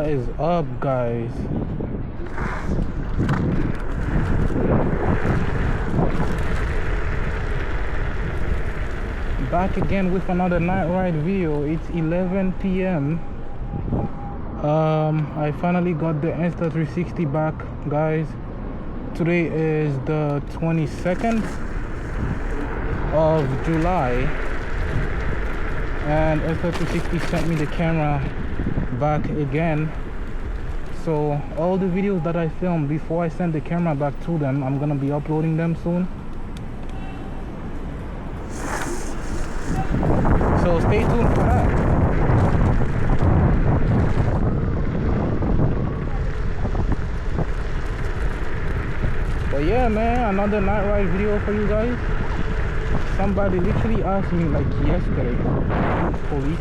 What is up, guys? Back again with another night ride video. It's 11 p.m. I finally got the Insta360 back, guys. Today is the 22nd of July, and Insta360 sent me the camera back again. So all the videos that I filmed before I send the camera back to them, I'm gonna be uploading them soon. So stay tuned for that. But yeah, man, another night ride video for you guys. Somebody literally asked me like yesterday, police.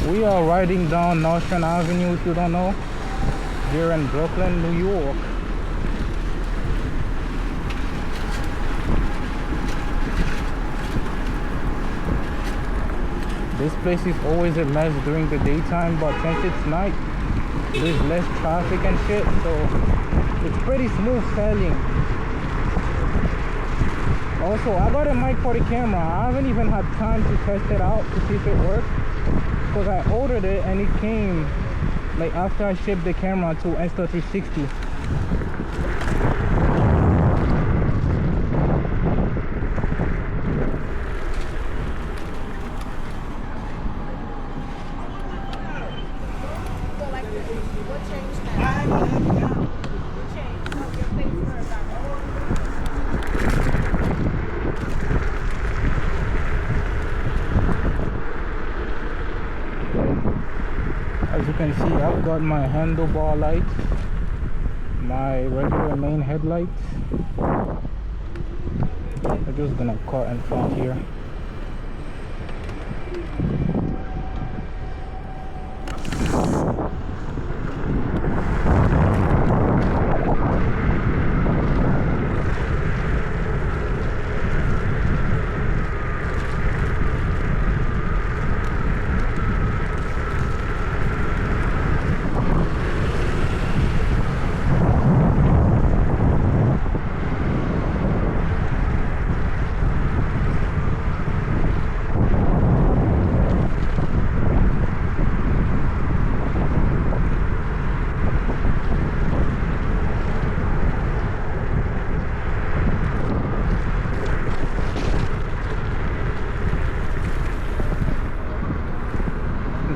We are riding down Nostrand Avenue, if you don't know, here in Brooklyn, New York. This place is always a mess during the daytime, but since it's night, there's less traffic and shit, so it's pretty smooth sailing. Also, I got a mic for the camera. I haven't even had time to test it out to see if it works, because I ordered it and it came like after I shipped the camera to Insta360. As you can see, I've got my handlebar lights, my regular main headlights. I'm just gonna cut in front here.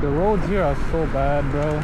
The roads here are so bad, bro.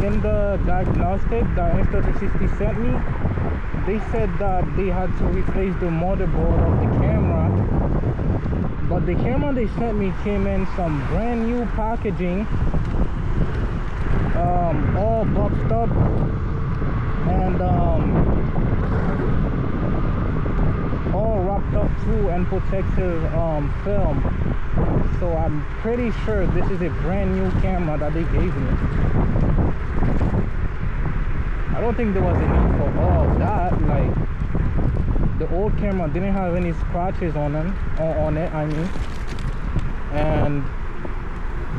In the diagnostic that Insta360 sent me, they said that they had to replace the motherboard of the camera, but the camera they sent me came in some brand new packaging all boxed up and all wrapped up too and protective film. So I'm pretty sure this is a brand new camera that they gave me. I don't think there was a need for all that. Like, the old camera didn't have any scratches on them, on it, I mean. And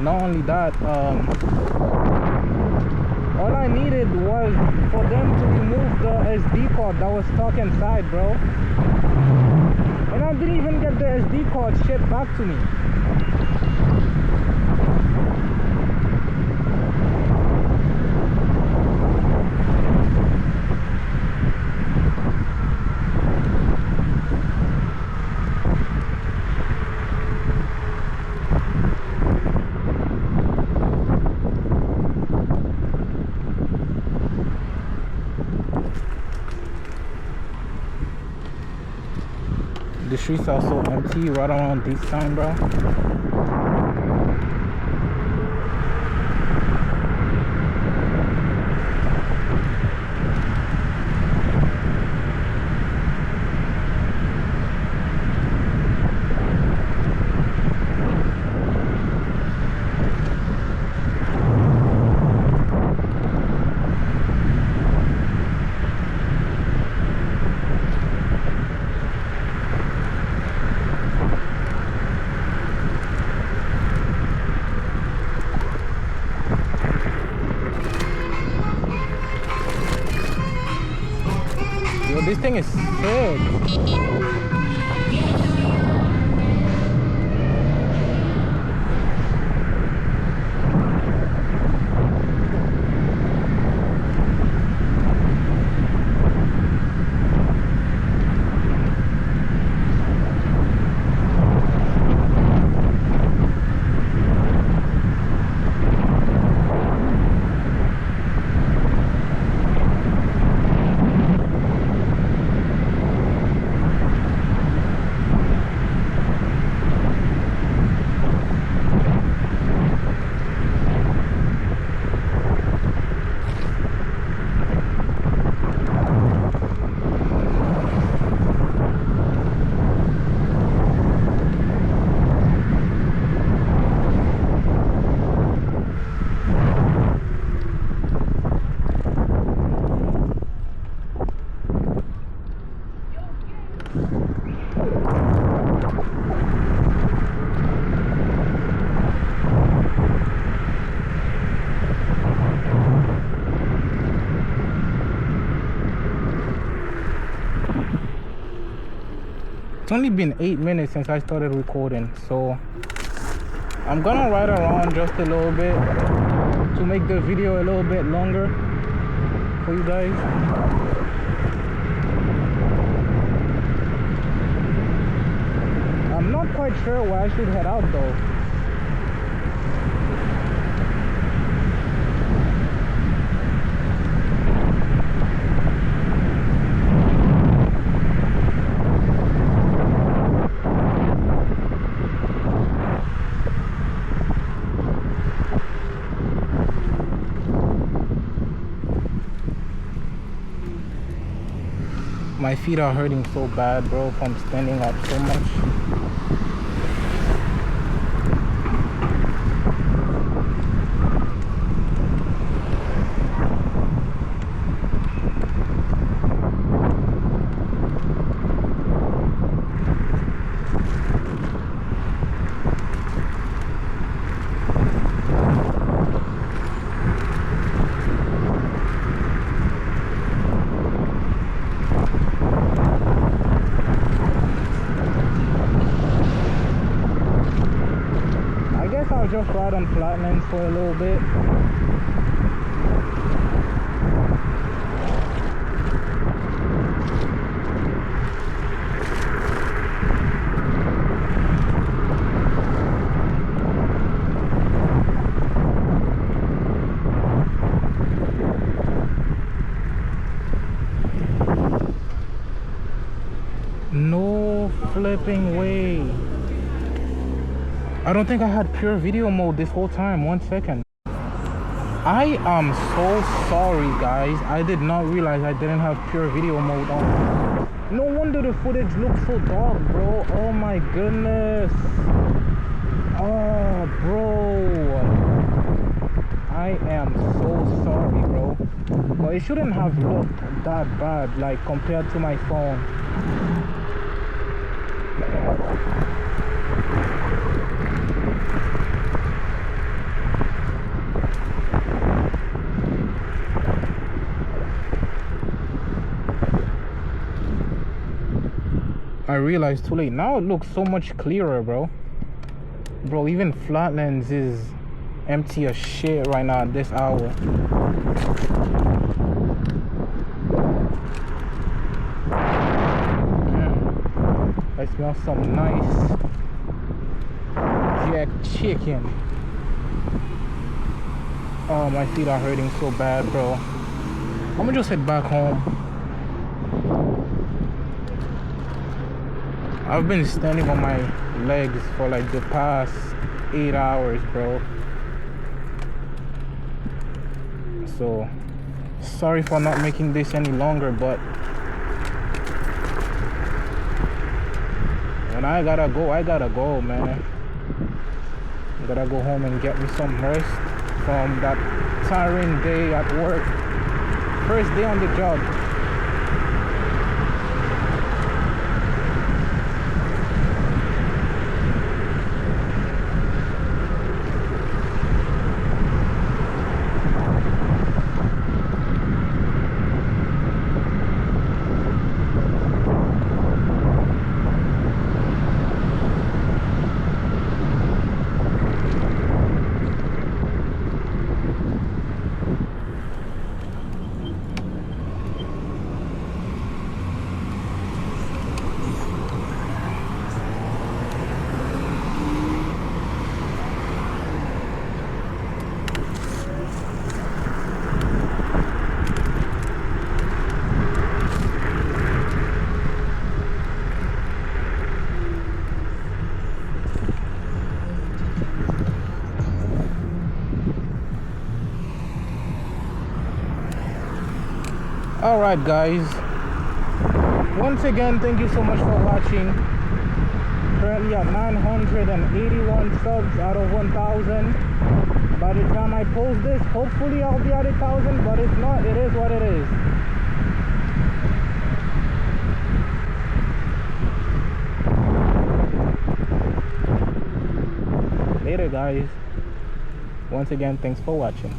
not only that, all I needed was for them to remove the SD card that was stuck inside, bro. And I didn't even get the SD card shipped back to me. The streets are so empty right around this time, bro. Yo, this thing is sick. It's only been 8 minutes since I started recording, so I'm gonna ride around just a little bit to make the video a little bit longer for you guys. I'm not quite sure where I should head out though. My feet are hurting so bad, bro, from standing up so much. I'll just ride on flatlands for a little bit. No flipping way. I don't think I had pure video mode this whole time. 1 second. I am so sorry, guys. I did not realize I didn't have pure video mode on. No wonder the footage looks so dark, bro. Oh my goodness. Oh, bro. I am so sorry, bro. But it shouldn't have looked that bad, like, compared to my phone. I realized too late. Now it looks so much clearer, bro. Bro, even Flatlands is empty as shit right now at this hour. I smell some nice jack chicken. Oh, my feet are hurting so bad, bro. I'm gonna just head back home. I've been standing on my legs for like the past 8 hours, bro. So sorry for not making this any longer, but when I gotta go, man. I gotta go home and get me some rest from that tiring day at work. First day on the job. Alright, guys, once again, thank you so much for watching. Currently at 981 subs out of 1,000. By the time I post this, hopefully I'll be at 1,000, but if not, it is what it is. Later, guys. Once again, thanks for watching.